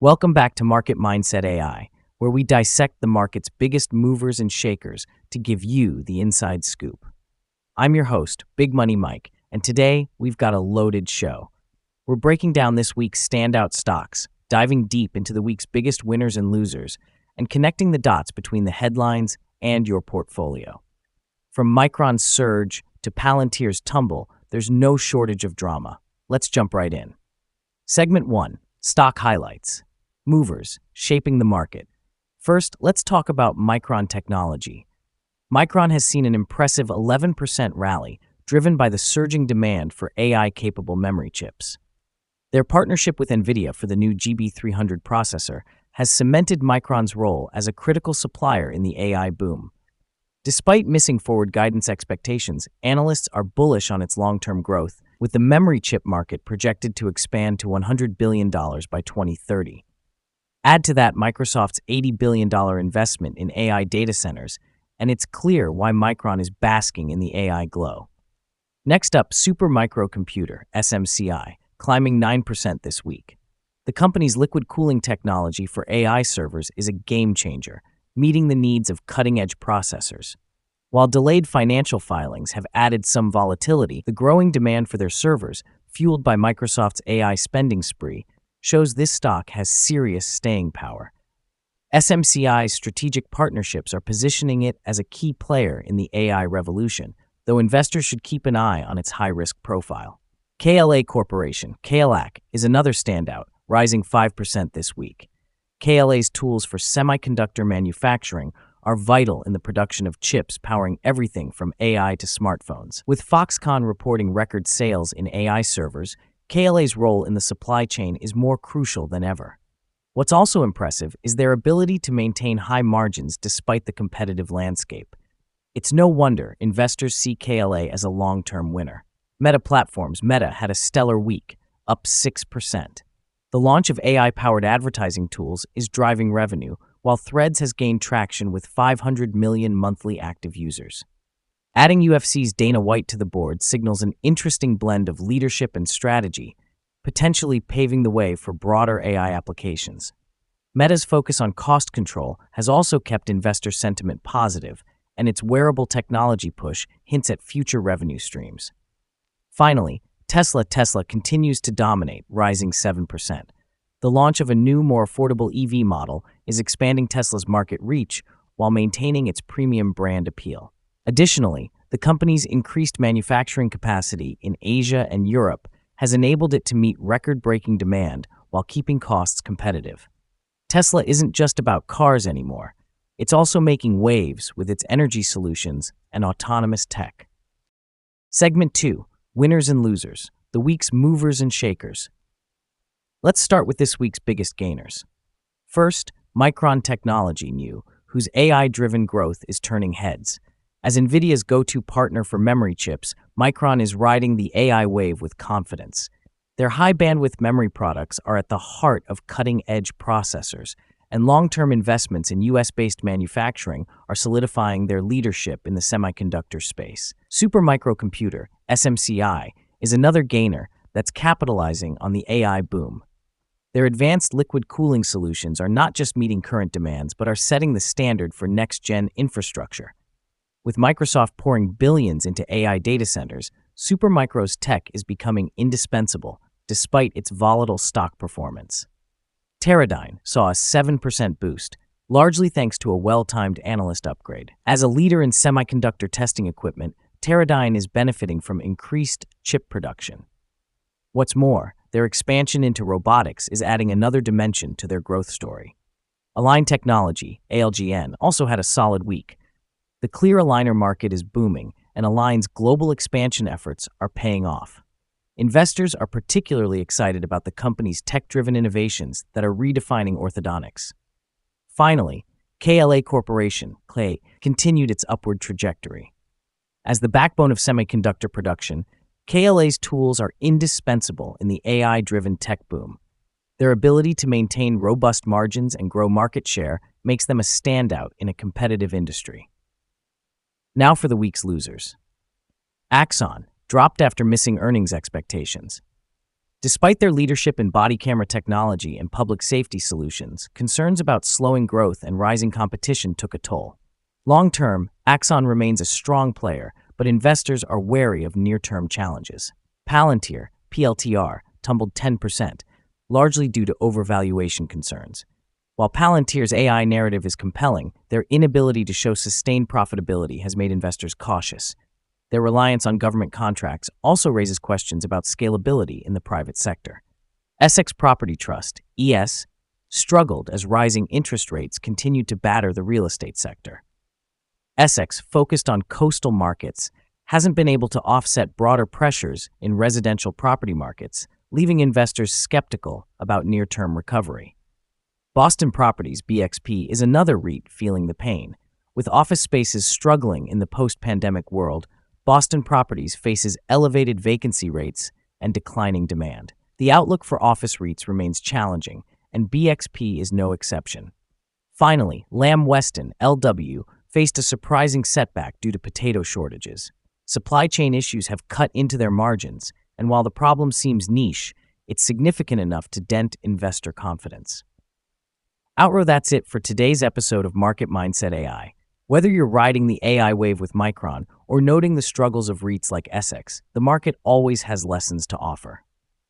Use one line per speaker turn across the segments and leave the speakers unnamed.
Welcome back to Market Mindset AI, where we dissect the market's biggest movers and shakers to give you the inside scoop. I'm your host, Big Money Mike, and today we've got a loaded show. We're breaking down this week's standout stocks, diving deep into the week's biggest winners and losers, and connecting the dots between the headlines and your portfolio. From Micron's surge to Palantir's tumble, there's no shortage of drama. Let's jump right in. Segment 1, Stock Highlights. Movers, shaping the market. First, let's talk about Micron Technology. Micron has seen an impressive 11% rally, driven by the surging demand for AI-capable memory chips. Their partnership with NVIDIA for the new GB300 processor has cemented Micron's role as a critical supplier in the AI boom. Despite missing forward guidance expectations, analysts are bullish on its long-term growth, with the memory chip market projected to expand to $100 billion by 2030. Add to that Microsoft's $80 billion investment in AI data centers, and it's clear why Micron is basking in the AI glow. Next up, Supermicro, SMCI, climbing 9% this week. The company's liquid cooling technology for AI servers is a game changer, meeting the needs of cutting-edge processors. While delayed financial filings have added some volatility, the growing demand for their servers, fueled by Microsoft's AI spending spree, shows this stock has serious staying power. SMCI's strategic partnerships are positioning it as a key player in the AI revolution, though investors should keep an eye on its high-risk profile. KLA Corporation, KLAC, is another standout, rising 5% this week. KLA's tools for semiconductor manufacturing are vital in the production of chips powering everything from AI to smartphones. With Foxconn reporting record sales in AI servers, KLA's role in the supply chain is more crucial than ever. What's also impressive is their ability to maintain high margins despite the competitive landscape. It's no wonder investors see KLA as a long-term winner. Meta Platforms, Meta, had a stellar week, up 6%. The launch of AI-powered advertising tools is driving revenue, while Threads has gained traction with 500 million monthly active users. Adding UFC's Dana White to the board signals an interesting blend of leadership and strategy, potentially paving the way for broader AI applications. Meta's focus on cost control has also kept investor sentiment positive, and its wearable technology push hints at future revenue streams. Finally, Tesla continues to dominate, rising 7%. The launch of a new, more affordable EV model is expanding Tesla's market reach while maintaining its premium brand appeal. Additionally, the company's increased manufacturing capacity in Asia and Europe has enabled it to meet record-breaking demand while keeping costs competitive. Tesla isn't just about cars anymore. It's also making waves with its energy solutions and autonomous tech. Segment 2, Winners and Losers, the week's movers and shakers. Let's start with this week's biggest gainers. First, Micron Technology, whose AI-driven growth is turning heads. As NVIDIA's go-to partner for memory chips, Micron is riding the AI wave with confidence. Their high-bandwidth memory products are at the heart of cutting-edge processors, and long-term investments in US-based manufacturing are solidifying their leadership in the semiconductor space. Supermicro, SMCI, is another gainer that's capitalizing on the AI boom. Their advanced liquid cooling solutions are not just meeting current demands, but are setting the standard for next-gen infrastructure. With Microsoft pouring billions into AI data centers, Supermicro's tech is becoming indispensable, despite its volatile stock performance. Teradyne saw a 7% boost, largely thanks to a well-timed analyst upgrade. As a leader in semiconductor testing equipment, Teradyne is benefiting from increased chip production. What's more, their expansion into robotics is adding another dimension to their growth story. Align Technology, ALGN, also had a solid week. The clear aligner market is booming, and Align's global expansion efforts are paying off. Investors are particularly excited about the company's tech-driven innovations that are redefining orthodontics. Finally, KLA Corporation, KLA, continued its upward trajectory. As the backbone of semiconductor production, KLA's tools are indispensable in the AI-driven tech boom. Their ability to maintain robust margins and grow market share makes them a standout in a competitive industry. Now for the week's losers. Axon dropped after missing earnings expectations. Despite their leadership in body camera technology and public safety solutions, concerns about slowing growth and rising competition took a toll. Long-term, Axon remains a strong player, but investors are wary of near-term challenges. Palantir, PLTR, tumbled 10%, largely due to overvaluation concerns. While Palantir's AI narrative is compelling, their inability to show sustained profitability has made investors cautious. Their reliance on government contracts also raises questions about scalability in the private sector. Essex Property Trust, ES, struggled as rising interest rates continued to batter the real estate sector. Essex, focused on coastal markets, hasn't been able to offset broader pressures in residential property markets, leaving investors skeptical about near-term recovery. Boston Properties, BXP, is another REIT feeling the pain. With office spaces struggling in the post-pandemic world, Boston Properties faces elevated vacancy rates and declining demand. The outlook for office REITs remains challenging, and BXP is no exception. Finally, Lamb Weston, LW, faced a surprising setback due to potato shortages. Supply chain issues have cut into their margins, and while the problem seems niche, it's significant enough to dent investor confidence. Outrow, that's it for today's episode of Market Mindset AI. Whether you're riding the AI wave with Micron or noting the struggles of REITs like Essex, the market always has lessons to offer.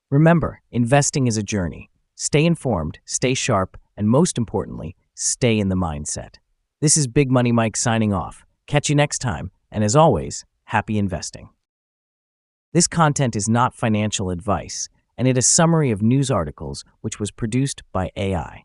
Remember, investing is a journey. Stay informed, stay sharp, and most importantly, stay in the mindset. This is Big Money Mike signing off. Catch you next time, and as always, happy investing. This content is not financial advice, and it is a summary of news articles which was produced by AI.